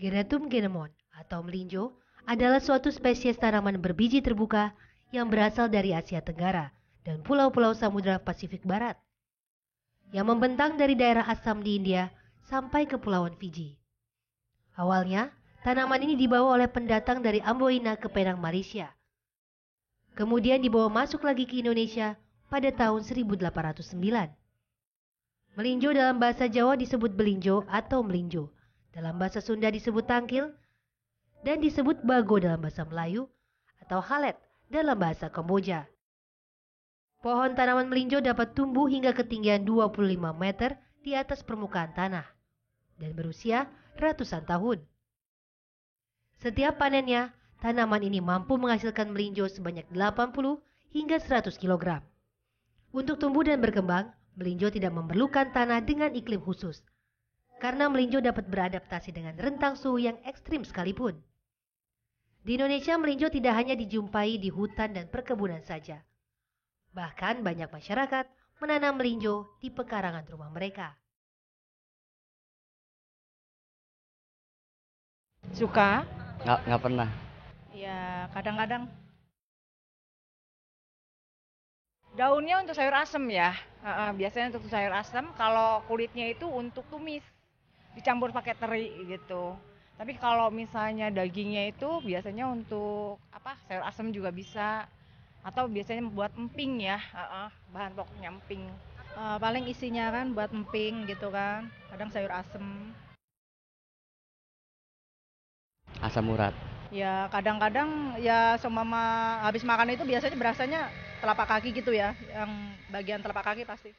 Geratum genemon atau melinjo adalah suatu spesies tanaman berbiji terbuka yang berasal dari Asia Tenggara dan pulau-pulau Samudra Pasifik Barat, yang membentang dari daerah Assam di India sampai ke Kepulauan Fiji. Awalnya, tanaman ini dibawa oleh pendatang dari Amboina ke Penang, Malaysia. Kemudian dibawa masuk lagi ke Indonesia pada tahun 1809. Melinjo dalam bahasa Jawa disebut belinjo atau melinjo, dalam bahasa Sunda disebut tangkil, dan disebut bago dalam bahasa Melayu atau halet dalam bahasa Kamboja. Pohon tanaman melinjo dapat tumbuh hingga ketinggian 25 meter di atas permukaan tanah dan berusia ratusan tahun. Setiap panennya, tanaman ini mampu menghasilkan melinjo sebanyak 80 hingga 100 kg. Untuk tumbuh dan berkembang, melinjo tidak memerlukan tanah dengan iklim khusus, karena melinjo dapat beradaptasi dengan rentang suhu yang ekstrim sekalipun. Di Indonesia, melinjo tidak hanya dijumpai di hutan dan perkebunan saja. Bahkan banyak masyarakat menanam melinjo di pekarangan rumah mereka. Suka? Nggak pernah. Ya kadang-kadang. Daunnya untuk sayur asem ya. Biasanya untuk sayur asem. Kalau kulitnya itu untuk tumis, dicampur pakai teri gitu. Tapi kalau misalnya dagingnya itu biasanya untuk sayur asem juga bisa. Atau biasanya buat emping ya. Bahan pokoknya emping. Paling isinya kan buat emping gitu kan. Kadang sayur asem. Asam urat. Ya kadang-kadang ya seumpama habis makan itu biasanya berasanya telapak kaki gitu ya, yang bagian telapak kaki pasti.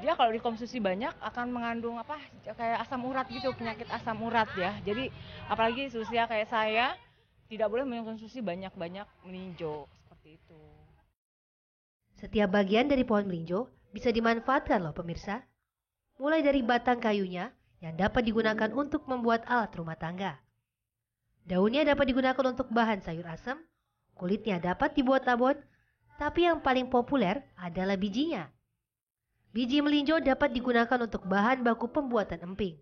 Dia kalau dikonsumsi banyak akan mengandung kayak asam urat gitu, penyakit asam urat ya. Jadi apalagi usia kayak saya tidak boleh mengkonsumsi banyak-banyak melinjo seperti itu. Setiap bagian dari pohon melinjo bisa dimanfaatkan loh pemirsa. Mulai dari batang kayunya yang dapat digunakan untuk membuat alat rumah tangga. Daunnya dapat digunakan untuk bahan sayur asam, kulitnya dapat dibuat abon, tapi yang paling populer adalah bijinya. Biji melinjo dapat digunakan untuk bahan baku pembuatan emping.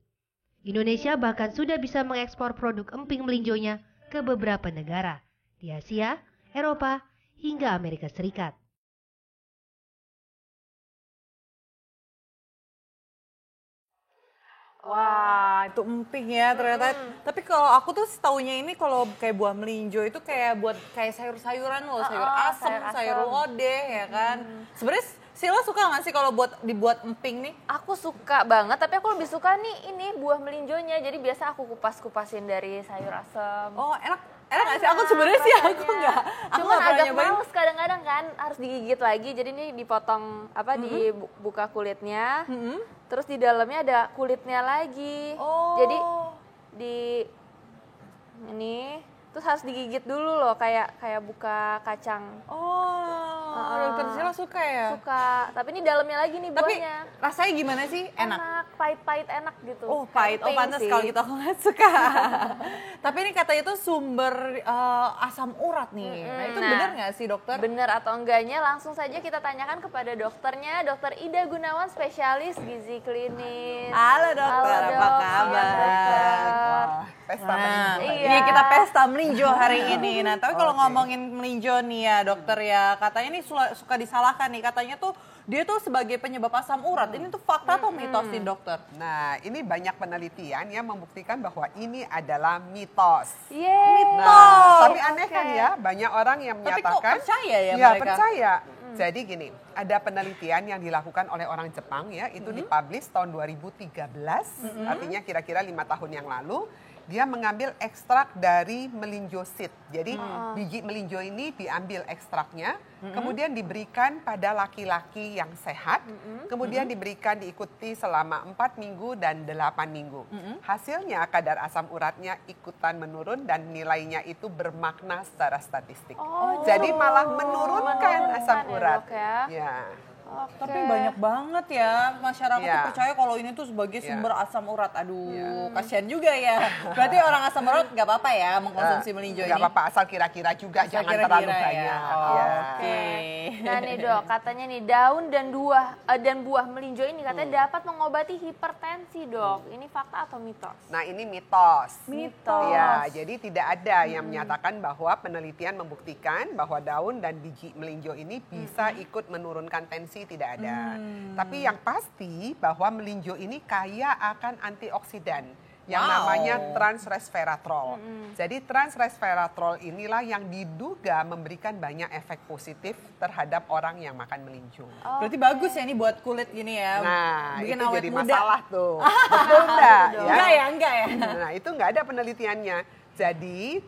Indonesia bahkan sudah bisa mengekspor produk emping melinjonya ke beberapa negara di Asia, Eropa, hingga Amerika Serikat. Wah, itu emping ya ternyata. Tapi kalau aku tuh setaunya ini kalau kayak buah melinjo itu kayak buat kayak sayur-sayuran loh, sayur asem, sayur lodeh ya kan. Sebenarnya Sila suka nggak sih kalau buat dibuat emping nih? Aku suka banget, tapi aku lebih suka nih ini buah melinjonya. Jadi biasa aku kupas-kupasin dari sayur asem. Oh, enak nggak sih? Aku sebenarnya sih aku nggak. Cuman agak males kadang-kadang kan harus digigit lagi. Jadi ini dipotong dibuka kulitnya. Terus di dalamnya ada kulitnya lagi. Jadi ini terus harus digigit dulu loh kayak buka kacang. Dokter Sila suka ya? Suka, tapi ini dalamnya lagi nih buahnya. Tapi rasanya gimana sih? Enak? Pahit-pahit enak gitu. Oh pahit, pantas kalau gitu aku nggak suka. Tapi ini katanya itu sumber asam urat nih. Nah itu benar nggak sih dokter? Benar atau enggaknya langsung saja kita tanyakan kepada dokternya, Dokter Ida Gunawan, spesialis gizi klinis. Halo dokter, apa kabar? Pesta melinjo. Iya kita pesta melinjo hari ini. Nah tapi kalau ngomongin melinjo nih ya dokter ya, katanya ini suka disalahkan nih, katanya tuh dia tuh sebagai penyebab asam urat. Ini tuh fakta atau mitos nih dokter? Nah ini banyak penelitian yang membuktikan bahwa ini adalah mitos. Mitos. Nah, tapi aneh kan ya, banyak orang yang menyatakan. Tapi kok percaya ya mereka? mereka? Percaya. Jadi gini, ada penelitian yang dilakukan oleh orang Jepang ya, itu dipublish tahun 2013, artinya kira-kira 5 tahun yang lalu. Dia mengambil ekstrak dari melinjo seed. Jadi biji melinjo ini diambil ekstraknya, kemudian diberikan pada laki-laki yang sehat, kemudian diberikan diikuti selama 4 minggu dan 8 minggu. Hasilnya kadar asam uratnya ikutan menurun dan nilainya itu bermakna secara statistik. Jadi malah menurunkan asam urat. Ya. Ya. Tapi banyak banget ya masyarakat Iya. tuh percaya kalau ini tuh sebagai sumber asam urat. Aduh, kasihan juga ya. Berarti orang asam urat nggak apa-apa ya mengkonsumsi melinjo ini? Nggak apa-apa, asal kira-kira juga, Asal jangan kira-kira terlalu ya. banyak. Oke. Nah nih dok, katanya nih daun dan buah melinjo ini katanya dapat mengobati hipertensi dok. Ini fakta atau mitos? Nah, ini mitos. Mitos. Ya, jadi tidak ada yang menyatakan bahwa penelitian membuktikan bahwa daun dan biji melinjo ini bisa ikut menurunkan tensi, tidak ada. Tapi yang pasti bahwa melinjo ini kaya akan antioksidan yang namanya transresveratrol. Jadi transresveratrol inilah yang diduga memberikan banyak efek positif terhadap orang yang makan melinjo. Berarti bagus ya ini buat kulit gini ya. Nah, bikin itu awet jadi muda. masalah tuh. Betul enggak? Enggak ya. Nah, itu enggak ada penelitiannya. Jadi,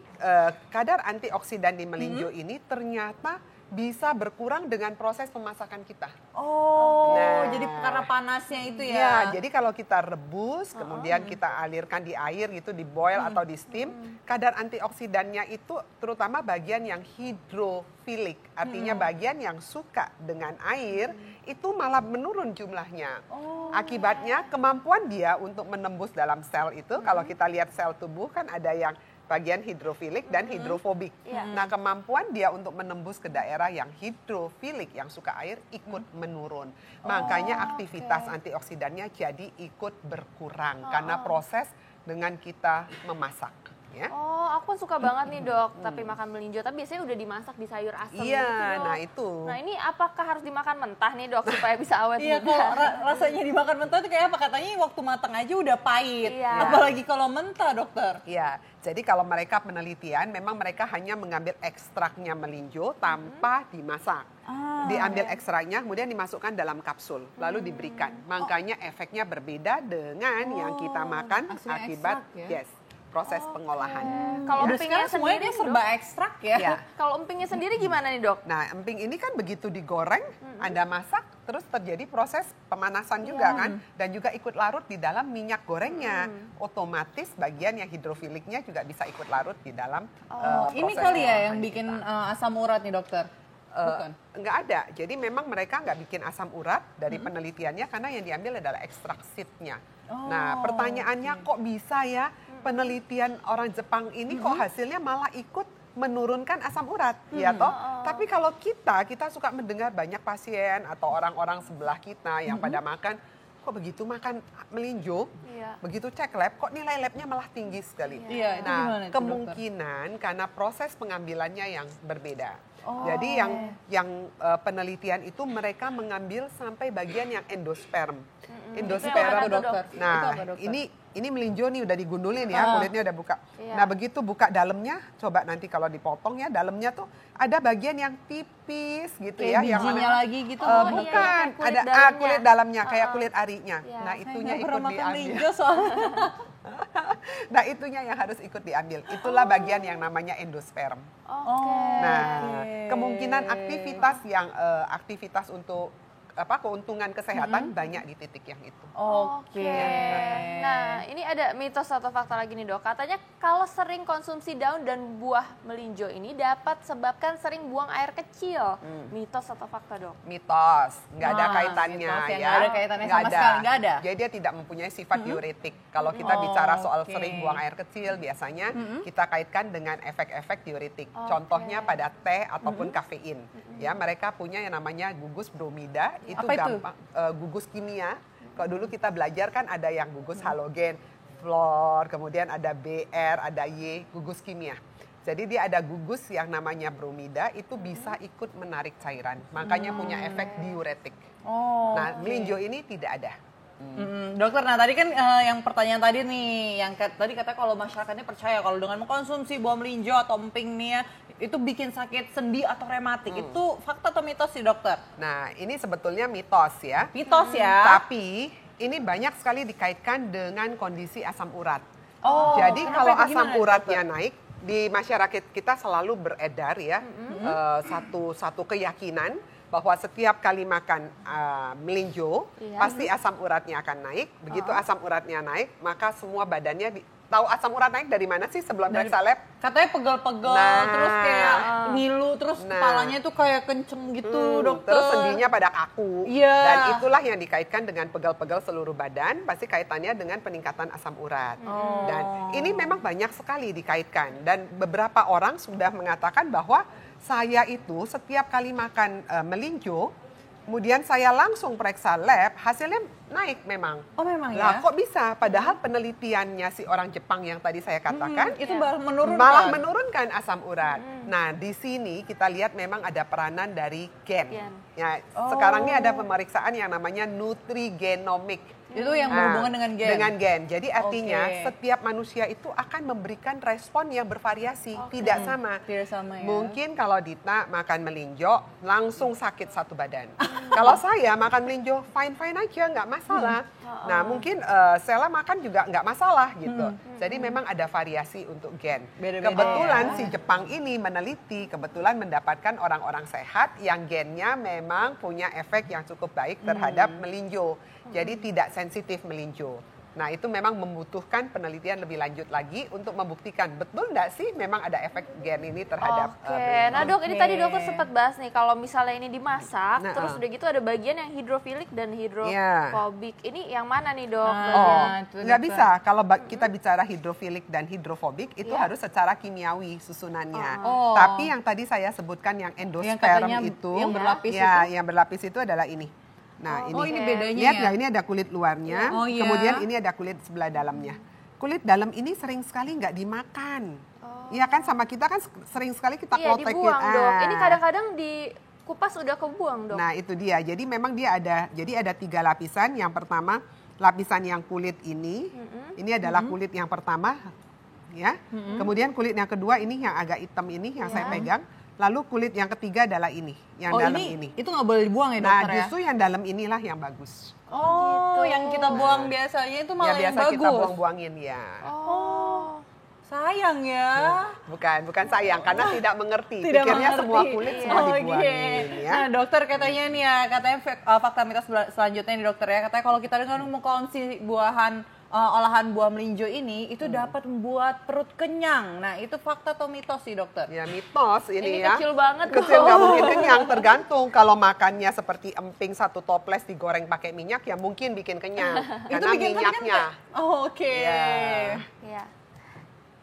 kadar antioksidan di melinjo ini ternyata bisa berkurang dengan proses pemasakan kita. Nah, jadi karena panasnya itu ya. Ya, jadi kalau kita rebus, kemudian kita alirkan di air gitu, di boil atau di steam, kadar antioksidannya itu terutama bagian yang hidrofilik, artinya bagian yang suka dengan air, itu malah menurun jumlahnya. Akibatnya kemampuan dia untuk menembus dalam sel itu, kalau kita lihat sel tubuh kan ada yang bagian hidrofilik dan hidrofobik. Nah, kemampuan dia untuk menembus ke daerah yang hidrofilik, yang suka air, ikut menurun. Makanya aktivitas antioksidannya jadi ikut berkurang karena proses dengan kita memasak. Ya. Oh, aku suka banget nih dok, tapi makan melinjo. Tapi biasanya udah dimasak di sayur asam Iya, gitu dok. nah itu. Nah ini apakah harus dimakan mentah nih dok supaya bisa awet Iya, muda? kalau rasanya dimakan mentah itu kayak apa? Katanya waktu matang aja udah pahit. Iya. Apalagi kalau mentah, dokter. Ya, jadi kalau mereka penelitian, memang mereka hanya mengambil ekstraknya melinjo tanpa dimasak. Diambil ekstraknya, kemudian dimasukkan dalam kapsul, lalu diberikan. Makanya efeknya berbeda dengan yang kita makan aslinya akibat ekstrak ya? proses pengolahan. Kalau Udah empingnya sekarang semuanya sendiri dia serba dok, ekstrak ya. Ya. kalau empingnya sendiri gimana nih dok? Nah, emping ini kan begitu digoreng, Anda masak, terus terjadi proses pemanasan juga kan, dan juga ikut larut di dalam minyak gorengnya. Otomatis bagian yang hidrofiliknya juga bisa ikut larut di dalam Ini proses kali ya yang pengolahan bikin kita. asam urat nih, dokter. Bukan. Nggak ada. Jadi memang mereka nggak bikin asam urat dari penelitiannya karena yang diambil adalah ekstrak seednya. Nah, pertanyaannya kok bisa ya penelitian orang Jepang ini kok hasilnya malah ikut menurunkan asam urat, ya toh? Tapi kalau kita suka mendengar banyak pasien atau orang-orang sebelah kita yang pada makan, kok begitu makan melinjo, begitu cek lab, kok nilai labnya malah tinggi sekali. Iya, itu Nah, gimana itu, kemungkinan karena proses pengambilannya yang berbeda. Jadi yang penelitian itu mereka mengambil sampai bagian yang endosperm. Endosperm, Itu dokter. nah Itu apa, dokter? ini melinjo nih udah digundulin ya, kulitnya udah buka. Nah begitu buka dalamnya, coba nanti kalau dipotong ya, dalamnya tuh ada bagian yang tipis gitu Kayak ya, yang bijinya lagi gitu. bukan, iya, kulit ada dalamnya. kulit dalamnya kayak kulit arinya. Nah itunya Nggak ikut pernah makan diambil. melinjo soalnya. Nah itunya yang harus ikut diambil. Itulah bagian yang namanya endosperm. Nah, kemungkinan aktivitas untuk keuntungan kesehatan banyak di titik yang itu. Oke. Nah ini ada mitos atau fakta lagi nih dok. Katanya kalau sering konsumsi daun dan buah melinjo ini dapat sebabkan sering buang air kecil. Mitos atau fakta dok? Mitos, nggak ada kaitannya mitos ya. yang nggak ada kaitannya sama sekali, nggak ada. Jadi dia tidak mempunyai sifat diuretik. Kalau kita bicara soal sering buang air kecil, biasanya kita kaitkan dengan efek-efek diuretik. Contohnya pada teh ataupun kafein. Ya, mereka punya yang namanya gugus bromida. Itu Apa itu? gampang, gugus kimia. Kalau dulu kita belajar kan ada yang gugus halogen, fluor, kemudian ada Br, ada Y, gugus kimia. Jadi dia ada gugus yang namanya bromida, itu bisa ikut menarik cairan. Makanya punya efek diuretik. Nah, melinjo ini tidak ada. Dokter, nah tadi kan yang pertanyaan tadi nih, yang tadi katanya kalau masyarakatnya percaya kalau dengan mengkonsumsi buah melinjo atau emping nih ya, itu bikin sakit sendi atau rematik. Itu fakta atau mitos sih dokter? Nah, ini sebetulnya mitos ya. Mitos ya. Tapi ini banyak sekali dikaitkan dengan kondisi asam urat. Oh, Jadi kenapa kalau itu? asam Gimana, uratnya naik, di masyarakat kita selalu beredar ya satu keyakinan bahwa setiap kali makan melinjo pasti asam uratnya akan naik. Begitu asam uratnya naik, maka semua badannya tahu asam urat naik dari mana sih sebelum periksa lab? Katanya pegel-pegel, Nah. terus kayak ngilu, terus Nah. kepalanya tuh kayak kenceng gitu, dokter. Terus sendinya pada kaku. Iya. Dan itulah yang dikaitkan dengan pegel-pegel seluruh badan, pasti kaitannya dengan peningkatan asam urat. Dan ini memang banyak sekali dikaitkan. Dan beberapa orang sudah mengatakan bahwa saya itu setiap kali makan melinjo, kemudian saya langsung periksa lab, hasilnya naik memang. Oh memang Lah ya? kok bisa? Padahal penelitiannya si orang Jepang yang tadi saya katakan, Itu baru menurunkan. malah menurunkan asam urat. Nah, di sini kita lihat memang ada peranan dari gen. Gen. Ya, sekarang ini ada pemeriksaan yang namanya nutrigenomic. Itu yang Nah, berhubungan dengan gen. Dengan gen. Jadi artinya Oke. setiap manusia itu akan memberikan respon yang bervariasi, tidak sama. Tidak sama ya. Mungkin kalau Dita makan melinjo langsung sakit satu badan. Kalau saya makan melinjo fine-fine aja, nggak masalah. Nah, mungkin Sela makan juga nggak masalah gitu. Jadi memang ada variasi untuk gen. Beda-beda Kebetulan ya. si Jepang ini meneliti, kebetulan mendapatkan orang-orang sehat yang gennya memang punya efek yang cukup baik terhadap melinjo. Jadi tidak sensitif melinjo. Nah, itu memang membutuhkan penelitian lebih lanjut lagi untuk membuktikan betul nggak sih memang ada efek gen ini terhadap Oke, nah dok, ini Oke. tadi dokter sempat bahas nih kalau misalnya ini dimasak, Nah, terus udah gitu ada bagian yang hidrofilik dan Iya. hidrofobik. Ini yang mana nih dok? Nah, bagian? itu nggak dokter. bisa. Kalau kita bicara hidrofilik dan hidrofobik itu Iya. harus secara kimiawi susunannya. Oh. Tapi yang tadi saya sebutkan yang Yang endosperm katanya itu, yang berlapis ya, itu? yang berlapis itu adalah ini. Nah, Oh, ini bedanya lihat ya? nggak, ini ada kulit luarnya, Oh, iya. kemudian ini ada kulit sebelah dalamnya. Kulit dalam ini sering sekali nggak dimakan. Iya kan, sama kita kan sering sekali kita Iya, klotekin. dibuang dok. Ini kadang-kadang di kupas udah kebuang dok. Nah, itu dia. Jadi memang dia ada 3 lapisan. Yang pertama, lapisan yang kulit ini. Ini adalah kulit yang pertama, ya. Kemudian kulit yang kedua ini yang agak hitam ini yang saya pegang. Lalu kulit yang ketiga adalah ini, yang Oh, dalam ini ini. itu nggak boleh dibuang ya Nah, dokter ya? justru yang dalam inilah yang bagus. Oh, yang kita buang biasanya itu malah Ya yang biasa bagus. kita buang-buangin ya. Oh. Sayang ya. Bukan sayang karena tidak mengerti. Tidak Pikirnya mengerti. semua kulit semua Oh, dibuangin ya. Nah dokter katanya nih ya, katanya fakta mitos selanjutnya nih dokter ya, katanya kalau kita dengan mengkonsumsi olahan buah melinjo ini itu dapat membuat perut kenyang. Nah itu fakta atau mitos sih dokter? Ya mitos ini Ini ya. kecil banget Kecil loh. nggak mungkin kenyang, tergantung kalau makannya seperti emping 1 toples digoreng pakai minyak ya mungkin bikin kenyang. Itu Karena bikin kenyang minyaknya. nggak? Oh, oke. Ya. Iya.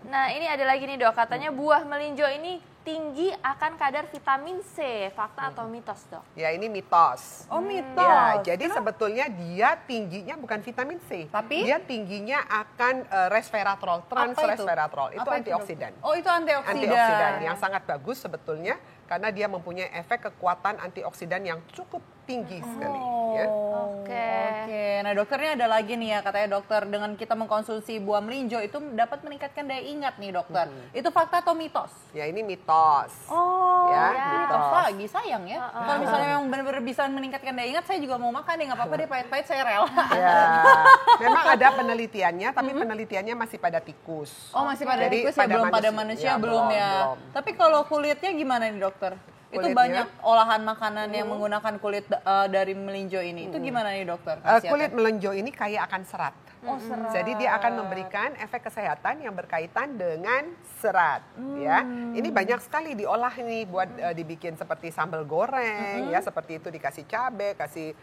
Nah ini ada lagi nih dok, katanya buah melinjo ini tinggi akan kadar vitamin C. Fakta atau mitos dok? Ya ini mitos. Oh mitos. Ya, jadi sebetulnya dia tingginya bukan vitamin C, Tapi? dia tingginya akan resveratrol, transresveratrol. Itu Apa antioksidan. Oh itu antioksidan. Antioksidan yang sangat bagus sebetulnya karena dia mempunyai efek kekuatan antioksidan yang cukup tinggi sekali. Ya. Oke. Oke, nah dokternya ada lagi nih ya, katanya dokter dengan kita mengkonsumsi buah melinjo itu dapat meningkatkan daya ingat nih dokter. Itu fakta atau mitos? Ya ini mitos. Oh, Ya, mitos mitos. lagi, sayang ya. Kalau misalnya memang benar-benar bisa meningkatkan daya ingat, saya juga mau makan deh, nggak apa-apa deh, pahit-pahit saya rela. Ya, memang ada penelitiannya, tapi penelitiannya masih pada tikus. Oh masih pada Jadi tikus ya, belum pada manusia belum ya. belum. Tapi kalau kulitnya gimana nih dokter? Itu Kulitnya? banyak olahan makanan yang menggunakan kulit dari melinjo ini. Itu gimana nih dokter? Kulit melenjo ini kaya akan serat. Oh, serat. Jadi dia akan memberikan efek kesehatan yang berkaitan dengan serat, ya. Ini banyak sekali diolah nih buat dibikin seperti sambal goreng, ya seperti itu dikasih cabai, kasih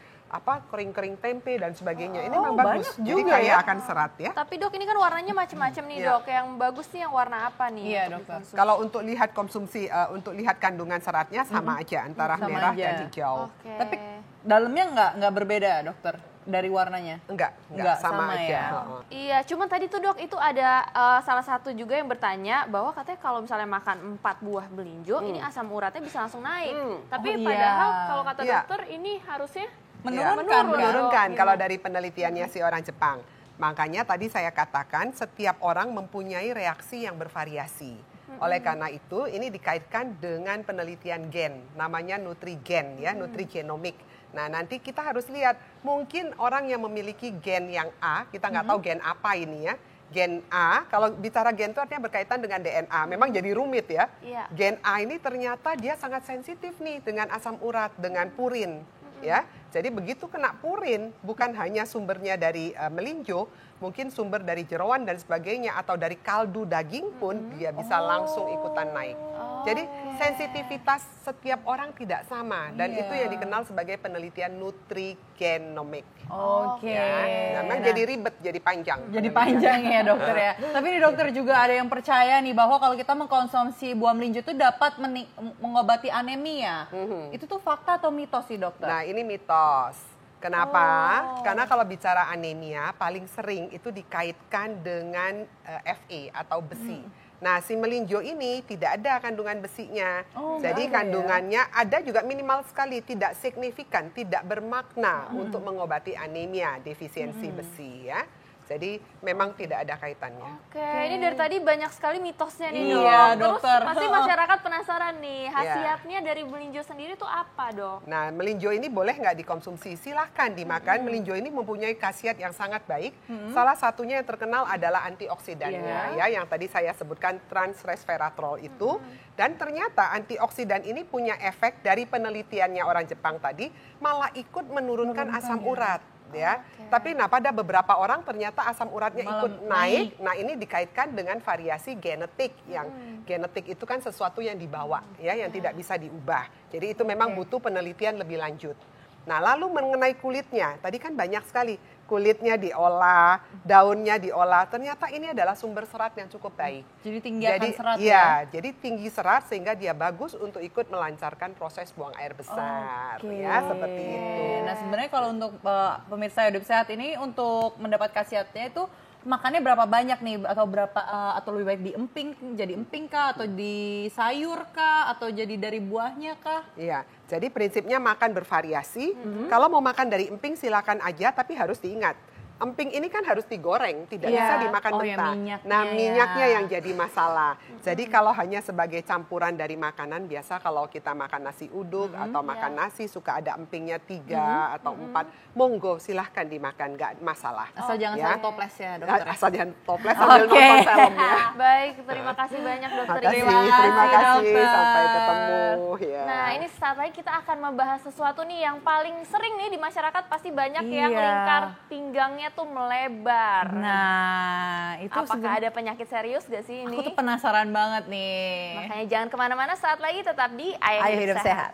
kering-kering tempe dan sebagainya. Ini memang bagus. banyak Jadi juga kaya ya. akan serat ya. Tapi dok ini kan warnanya macam-macam nih Iya. dok. Yang bagus nih yang warna apa nih? Iya, untuk dokter. dikonsumsi? Kalau untuk lihat konsumsi, untuk lihat kandungan seratnya sama aja antara Sama merah aja. dan hijau. Oke. Tapi dalamnya nggak berbeda dokter dari warnanya? Enggak Enggak, sama sama aja. ya. Heeh. Iya, cuman tadi tuh dok itu ada salah satu juga yang bertanya bahwa katanya kalau misalnya makan 4 buah melinjo ini asam uratnya bisa langsung naik. Tapi Oh, iya. padahal kalau kata Iya. dokter ini harusnya Menurunkan, Ya, menurun. menurunkan Gimana? kalau dari penelitiannya si orang Jepang. Makanya tadi saya katakan setiap orang mempunyai reaksi yang bervariasi. Oleh karena itu ini dikaitkan dengan penelitian gen, namanya nutrigen ya, nutrigenomik. Nah nanti kita harus lihat mungkin orang yang memiliki gen yang A, kita nggak tahu gen apa ini ya. Gen A, kalau bicara gen itu artinya berkaitan dengan DNA, memang jadi rumit ya. Iya. Gen A ini ternyata dia sangat sensitif nih dengan asam urat, dengan purin. Ya, Jadi begitu kena purin, bukan hanya sumbernya dari melinjo, mungkin sumber dari jeroan dan sebagainya, atau dari kaldu daging pun dia bisa langsung ikutan naik. Jadi sensitivitas setiap orang tidak sama, dan itu yang dikenal sebagai penelitian nutrigenomik. Oke. Ya, memang jadi ribet, jadi panjang. Jadi panjang ya dokter ya. Tapi nih dokter juga ada yang percaya nih bahwa kalau kita mengkonsumsi buah melinjo itu dapat mengobati anemia. Itu tuh fakta atau mitos sih dokter? Nah ini mitos. Kenapa? Karena kalau bicara anemia paling sering itu dikaitkan dengan Fe atau besi. Nah, si melinjo ini tidak ada kandungan besinya. Jadi kandungannya ada juga minimal sekali, tidak signifikan, tidak bermakna untuk mengobati anemia, defisiensi besi ya. Jadi memang tidak ada kaitannya. Oke, ini dari tadi banyak sekali mitosnya nih dok. Iya, Terus dokter. pasti masyarakat penasaran nih, khasiatnya dari melinjo sendiri tuh apa dok? Nah, melinjo ini boleh nggak dikonsumsi? Silahkan dimakan. Melinjo ini mempunyai khasiat yang sangat baik. Salah satunya yang terkenal adalah antioksidannya, ya, yang tadi saya sebutkan transresveratrol itu. Dan ternyata antioksidan ini punya efek dari penelitiannya orang Jepang tadi, malah ikut menurunkan asam urat. Ya, tapi pada beberapa orang ternyata asam uratnya ikut naik. Nah ini dikaitkan dengan variasi genetik, yang genetik itu kan sesuatu yang dibawa, ya, yang tidak bisa diubah. Jadi itu memang butuh penelitian lebih lanjut. Nah lalu mengenai kulitnya, tadi kan banyak sekali kulitnya diolah, daunnya diolah. Ternyata ini adalah sumber serat yang cukup baik. Jadi tinggi akan serat ya? Jadi tinggi serat sehingga dia bagus untuk ikut melancarkan proses buang air besar, ya seperti itu. Nah sebenarnya kalau untuk pemirsa hidup sehat ini untuk mendapat khasiatnya itu makannya berapa banyak nih, atau berapa atau lebih baik jadi emping kah, atau di sayur kah, atau jadi dari buahnya kah? Iya, jadi prinsipnya makan bervariasi. Kalau mau makan dari emping silakan aja, tapi harus diingat. Emping ini kan harus digoreng, tidak bisa dimakan mentah. Nah, minyaknya yang jadi masalah. Jadi kalau hanya sebagai campuran dari makanan, biasa kalau kita makan nasi uduk atau makan nasi suka ada empingnya 3 atau 4. Monggo silahkan dimakan, nggak masalah. Asal jangan sampai toples ya dokter. Asal jangan toples sambil nonton filmnya. Baik, terima kasih banyak dokter. Terima kasih, dokter. sampai ketemu. Ya. Nah ini saat lagi kita akan membahas sesuatu nih yang paling sering nih di masyarakat, pasti banyak yang lingkar pinggangnya tuh melebar. Nah, itu apakah ada penyakit serius gak sih ini? Aku tuh penasaran banget nih. Makanya jangan kemana-mana, saat lagi tetap di Ayo Hidup Sehat.